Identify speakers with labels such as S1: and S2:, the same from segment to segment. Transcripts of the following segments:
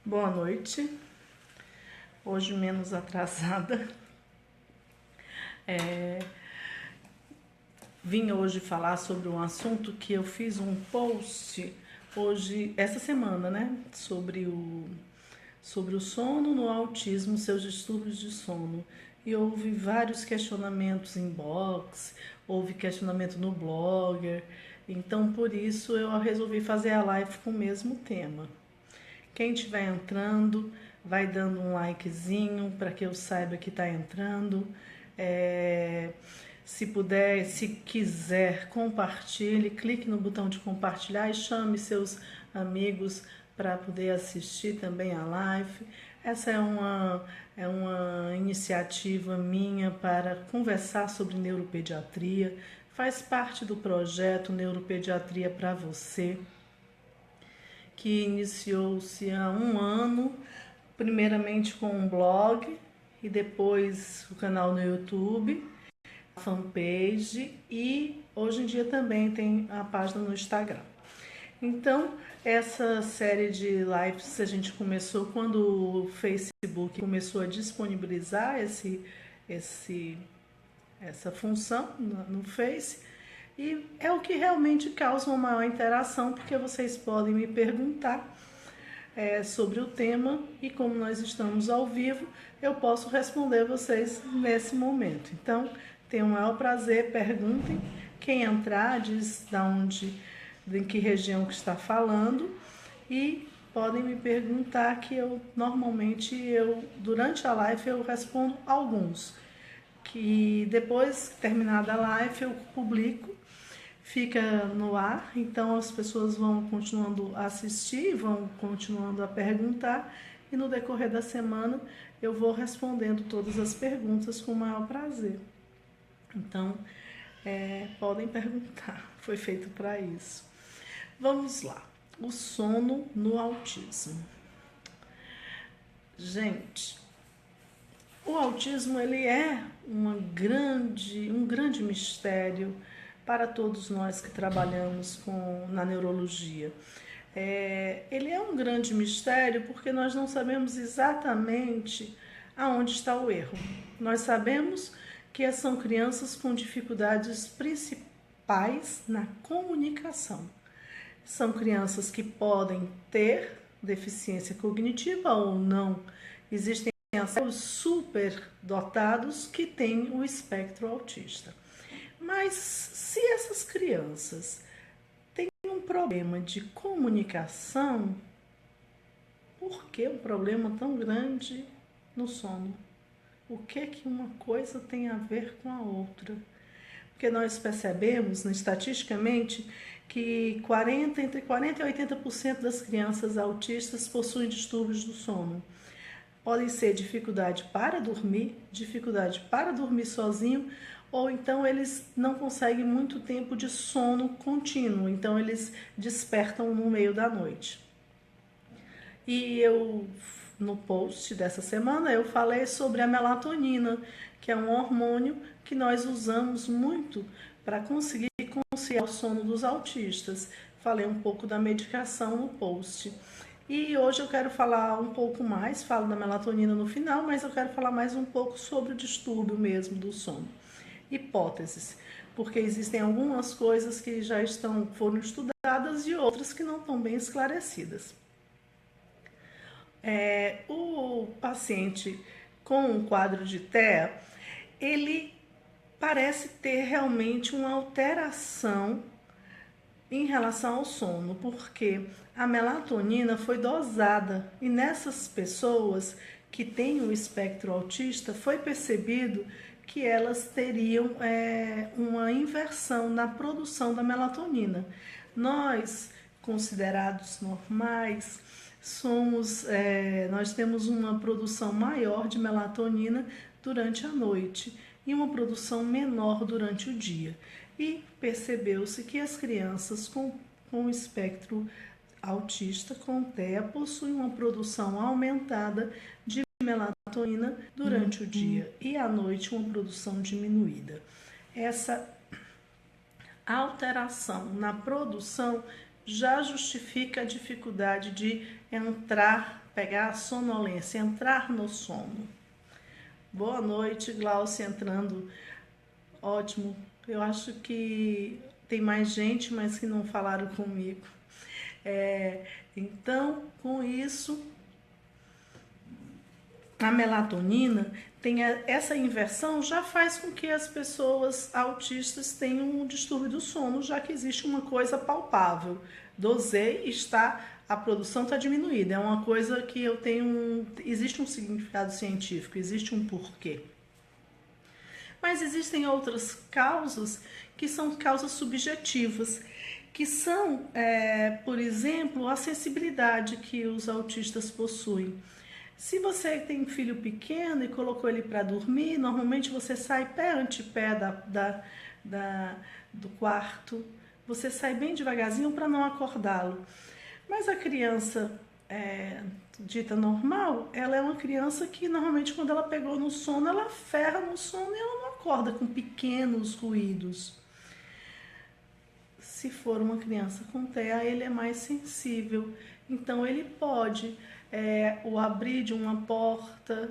S1: Boa noite, hoje menos atrasada. Vim hoje falar sobre um assunto que eu fiz um post hoje, essa semana, né? Sobre o sono no autismo, seus distúrbios de sono. E houve vários questionamentos em box, houve questionamento no Blogger. Então, por isso, eu resolvi fazer a live com o mesmo tema. Quem estiver entrando, vai dando um likezinho para que eu saiba que está entrando. Se puder, se quiser, compartilhe, clique no botão de compartilhar e chame seus amigos para poder assistir também a live. Essa é uma iniciativa minha para conversar sobre neuropediatria. Faz parte do projeto Neuropediatria para Você, que iniciou-se há um ano, primeiramente com um blog e depois o canal no YouTube, a fanpage, e hoje em dia também tem a página no Instagram. Então, essa série de lives a gente começou quando o Facebook começou a disponibilizar essa função no Face. E é o que realmente causa uma maior interação, porque vocês podem me perguntar sobre o tema e como nós estamos ao vivo, eu posso responder vocês nesse momento. Então, tenho o maior prazer, perguntem. Quem entrar, diz em que região que está falando e podem me perguntar que normalmente durante a live eu respondo alguns, que depois terminada a live eu publico, fica no ar, então as pessoas vão continuando a assistir, vão continuando a perguntar e no decorrer da semana eu vou respondendo todas as perguntas com o maior prazer. Então, podem perguntar, foi feito para isso. Vamos lá, o sono no autismo. Gente, o autismo ele é um grande mistério para todos nós que trabalhamos na neurologia. Ele é um grande mistério porque nós não sabemos exatamente aonde está o erro. Nós sabemos que são crianças com dificuldades principais na comunicação. São crianças que podem ter deficiência cognitiva ou não. Existem os superdotados que têm o espectro autista. Mas se essas crianças têm um problema de comunicação, por que um problema tão grande no sono? O que uma coisa tem a ver com a outra? Porque nós percebemos, estatisticamente, que entre 40% e 80% das crianças autistas possuem distúrbios do sono. Podem ser dificuldade para dormir sozinho, ou então eles não conseguem muito tempo de sono contínuo, então eles despertam no meio da noite. E no post dessa semana, eu falei sobre a melatonina, que é um hormônio que nós usamos muito para conseguir conciliar o sono dos autistas. Falei um pouco da medicação no post. E hoje eu quero falar um pouco mais, falo da melatonina no final, mas eu quero falar mais um pouco sobre o distúrbio mesmo do sono. Hipóteses, porque existem algumas coisas que já foram estudadas e outras que não estão bem esclarecidas. O paciente com um quadro de TEA, ele parece ter realmente uma alteração em relação ao sono, porque a melatonina foi dosada e nessas pessoas que têm o espectro autista foi percebido que elas teriam uma inversão na produção da melatonina. Nós, considerados normais, nós temos uma produção maior de melatonina durante a noite e uma produção menor durante o dia. E percebeu-se que as crianças com espectro autista, com TEA, possuem uma produção aumentada de melatonina durante o dia e à noite uma produção diminuída. Essa alteração na produção já justifica a dificuldade de entrar, pegar a sonolência, entrar no sono. Boa noite, Glaucia, entrando. Ótimo. Eu acho que tem mais gente, mas que não falaram comigo. Então, com isso, a melatonina tem essa inversão, já faz com que as pessoas autistas tenham um distúrbio do sono, já que existe uma coisa palpável. Dosei, a produção está diminuída. É uma coisa que eu tenho. Existe um significado científico, existe um porquê. Mas existem outras causas que são causas subjetivas, que são, por exemplo, a sensibilidade que os autistas possuem. Se você tem um filho pequeno e colocou ele para dormir, normalmente você sai pé ante pé do quarto, você sai bem devagarzinho para não acordá-lo. Mas a criança dita normal, ela é uma criança que normalmente quando ela pegou no sono, ela ferra no sono e ela não acorda com pequenos ruídos. Se for uma criança com TEA, ele é mais sensível, então ele pode o abrir de uma porta,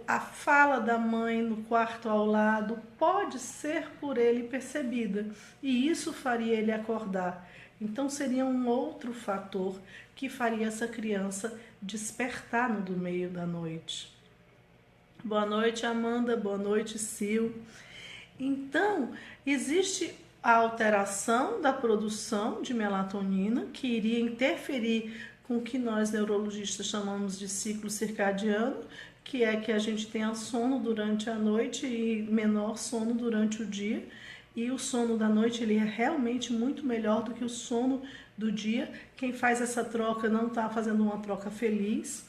S1: a fala da mãe no quarto ao lado pode ser por ele percebida e isso faria ele acordar. Então seria um outro fator que faria essa criança despertar no meio da noite. Boa noite, Amanda. Boa noite, Sil. Então, existe a alteração da produção de melatonina que iria interferir com o que nós neurologistas chamamos de ciclo circadiano, que é que a gente tenha sono durante a noite e menor sono durante o dia. E o sono da noite ele é realmente muito melhor do que o sono do dia. Quem faz essa troca não está fazendo uma troca feliz.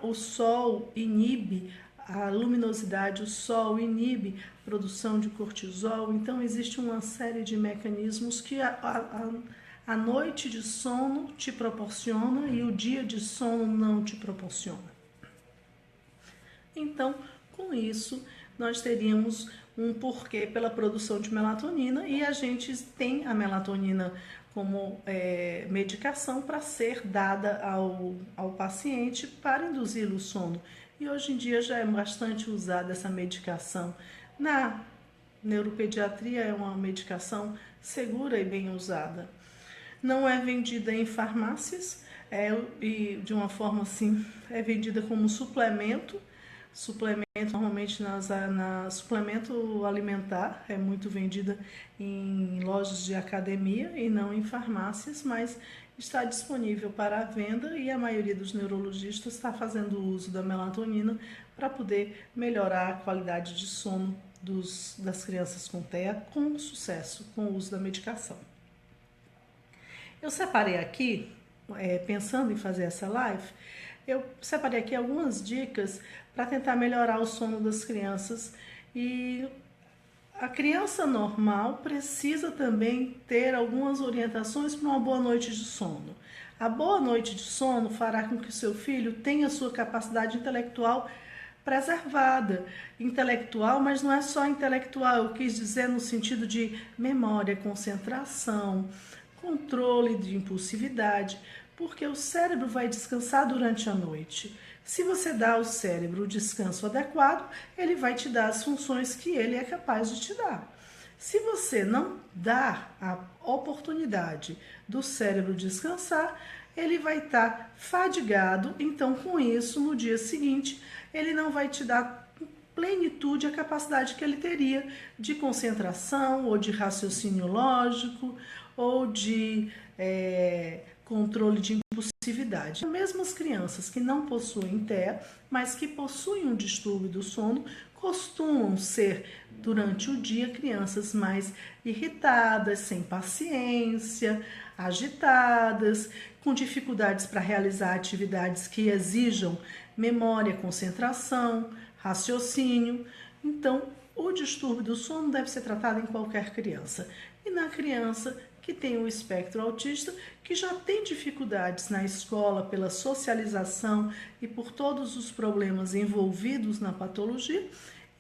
S1: O sol inibe a luminosidade, o sol inibe a produção de cortisol. Então existe uma série de mecanismos que a noite de sono te proporciona e o dia de sono não te proporciona. Então, com isso, nós teríamos um porquê pela produção de melatonina e a gente tem a melatonina como medicação para ser dada ao paciente para induzir o sono. E hoje em dia já é bastante usada essa medicação. Na neuropediatria é uma medicação segura e bem usada. Não é vendida em farmácias e de uma forma assim, é vendida como suplemento normalmente suplemento alimentar, é muito vendida em lojas de academia e não em farmácias, mas está disponível para a venda e a maioria dos neurologistas está fazendo uso da melatonina para poder melhorar a qualidade de sono das crianças com TEA com sucesso, com o uso da medicação. Eu separei aqui, pensando em fazer essa live, eu separei aqui algumas dicas para tentar melhorar o sono das crianças. E a criança normal precisa também ter algumas orientações para uma boa noite de sono. A boa noite de sono fará com que o seu filho tenha sua capacidade intelectual preservada. Intelectual, mas não é só intelectual, eu quis dizer no sentido de memória, concentração, controle de impulsividade, porque o cérebro vai descansar durante a noite. Se você dá ao cérebro o descanso adequado, ele vai te dar as funções que ele é capaz de te dar. Se você não dar a oportunidade do cérebro descansar, ele vai estar fadigado, então com isso, no dia seguinte, ele não vai te dar plenitude a capacidade que ele teria de concentração, ou de raciocínio lógico, ou de controle de impulsividade. Mesmo as crianças que não possuem TEA, mas que possuem um distúrbio do sono, costumam ser, durante o dia, crianças mais irritadas, sem paciência, agitadas, com dificuldades para realizar atividades que exijam memória, concentração, raciocínio. Então, o distúrbio do sono deve ser tratado em qualquer criança. E na criança que tem o espectro autista, que já tem dificuldades na escola pela socialização e por todos os problemas envolvidos na patologia,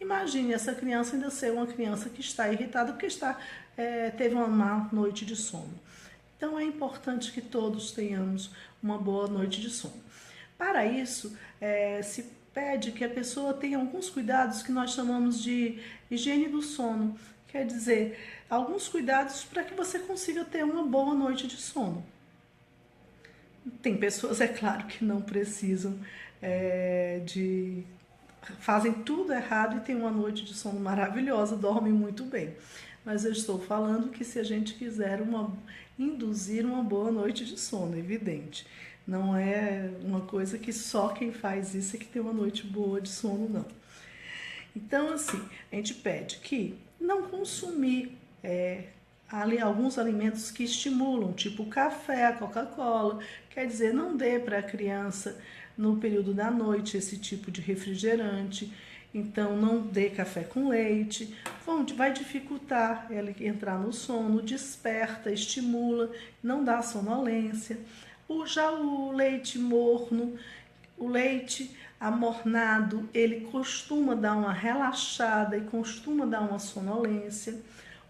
S1: imagine essa criança ainda ser uma criança que está irritada porque teve uma má noite de sono. Então é importante que todos tenhamos uma boa noite de sono. Para isso, se pede que a pessoa tenha alguns cuidados que nós chamamos de higiene do sono. Quer dizer, alguns cuidados para que você consiga ter uma boa noite de sono. Tem pessoas, é claro, que não precisam fazem tudo errado e tem uma noite de sono maravilhosa, dormem muito bem. Mas eu estou falando que se a gente quiser induzir uma boa noite de sono, evidente. Não é uma coisa que só quem faz isso é que tem uma noite boa de sono, não. Então, assim, a gente pede que não consumir alguns alimentos que estimulam, tipo o café, a Coca-Cola. Quer dizer, não dê para a criança no período da noite esse tipo de refrigerante. Então, não dê café com leite, vai dificultar ela entrar no sono, desperta, estimula, não dá sonolência. Já o leite morno, o leite amornado, ele costuma dar uma relaxada e costuma dar uma sonolência.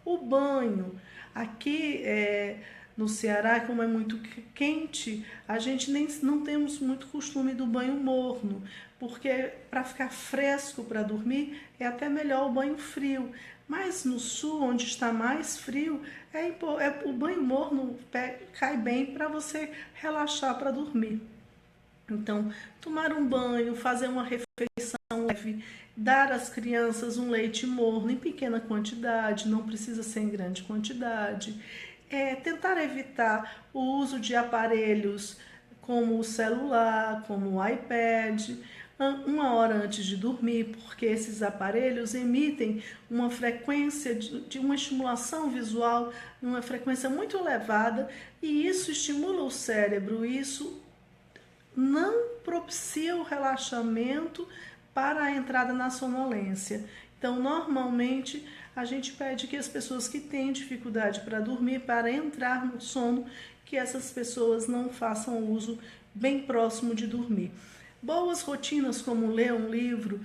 S1: O banho, aqui no Ceará, como é muito quente, a gente não temos muito costume do banho morno, porque para ficar fresco para dormir é até melhor o banho frio. Mas no sul, onde está mais frio, o banho morno cai bem para você relaxar para dormir. Então, tomar um banho, fazer uma refeição leve, dar às crianças um leite morno em pequena quantidade, não precisa ser em grande quantidade. Tentar evitar o uso de aparelhos como o celular, como o iPad, 1 hora antes de dormir, porque esses aparelhos emitem uma frequência de uma estimulação visual, uma frequência muito elevada, e isso estimula o cérebro, isso não propicia o relaxamento para a entrada na sonolência. Então, normalmente, a gente pede que as pessoas que têm dificuldade para dormir, para entrar no sono, que essas pessoas não façam uso bem próximo de dormir. Boas rotinas, como ler um livro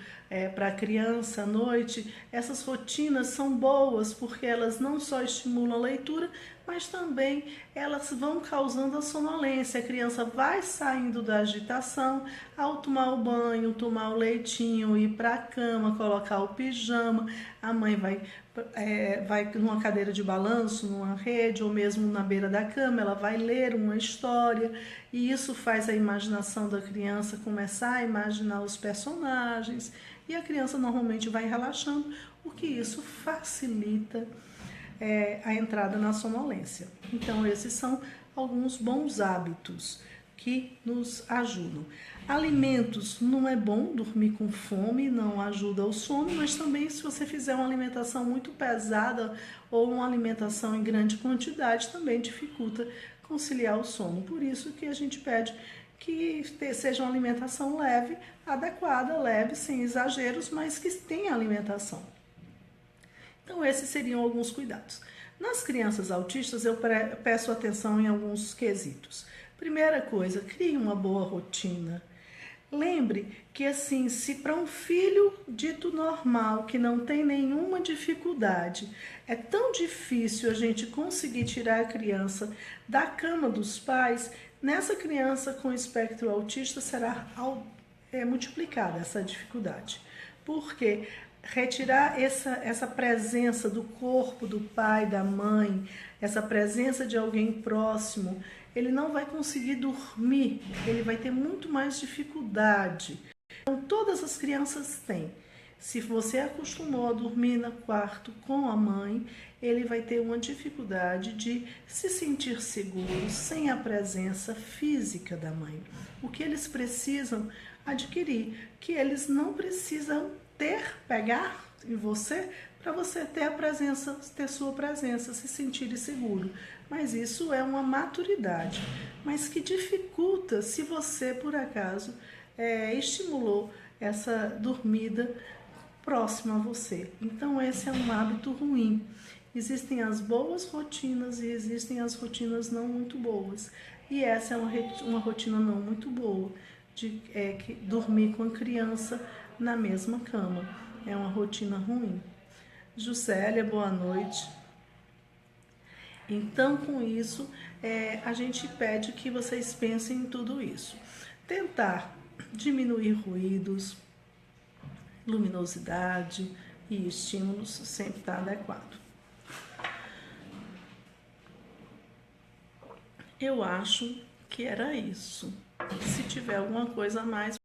S1: para a criança à noite, essas rotinas são boas porque elas não só estimulam a leitura, mas também elas vão causando a sonolência. A criança vai saindo da agitação ao tomar o banho, tomar o leitinho, ir para a cama, colocar o pijama. A mãe vai numa cadeira de balanço, numa rede ou mesmo na beira da cama, ela vai ler uma história e isso faz a imaginação da criança começar a imaginar os personagens e a criança normalmente vai relaxando, o que isso facilita a entrada na sonolência. Então, esses são alguns bons hábitos que nos ajudam. Alimentos, não é bom dormir com fome, não ajuda ao sono, mas também se você fizer uma alimentação muito pesada ou uma alimentação em grande quantidade, também dificulta conciliar o sono. Por isso que a gente pede que seja uma alimentação leve, adequada, leve, sem exageros, mas que tenha alimentação. Então, esses seriam alguns cuidados. Nas crianças autistas, eu peço atenção em alguns quesitos. Primeira coisa, crie uma boa rotina. Lembre que, assim, se para um filho dito normal, que não tem nenhuma dificuldade, é tão difícil a gente conseguir tirar a criança da cama dos pais, nessa criança com espectro autista será multiplicada essa dificuldade. Porque retirar essa presença do corpo do pai, da mãe, essa presença de alguém próximo, ele não vai conseguir dormir, ele vai ter muito mais dificuldade. Então, todas as crianças têm. Se você acostumou a dormir no quarto com a mãe, ele vai ter uma dificuldade de se sentir seguro sem a presença física da mãe. O que eles precisam adquirir, que eles não precisam pegar em você para você ter a presença, ter sua presença, se sentir seguro. Mas isso é uma maturidade, mas que dificulta se você, por acaso, estimulou essa dormida próxima a você. Então, esse é um hábito ruim. Existem as boas rotinas e existem as rotinas não muito boas. E essa é uma rotina não muito boa, de dormir com a criança na mesma cama. É uma rotina ruim. Juscelia, boa noite. Então, com isso, a gente pede que vocês pensem em tudo isso. Tentar diminuir ruídos, luminosidade e estímulos sempre está adequado. Eu acho que era isso. Se tiver alguma coisa a mais,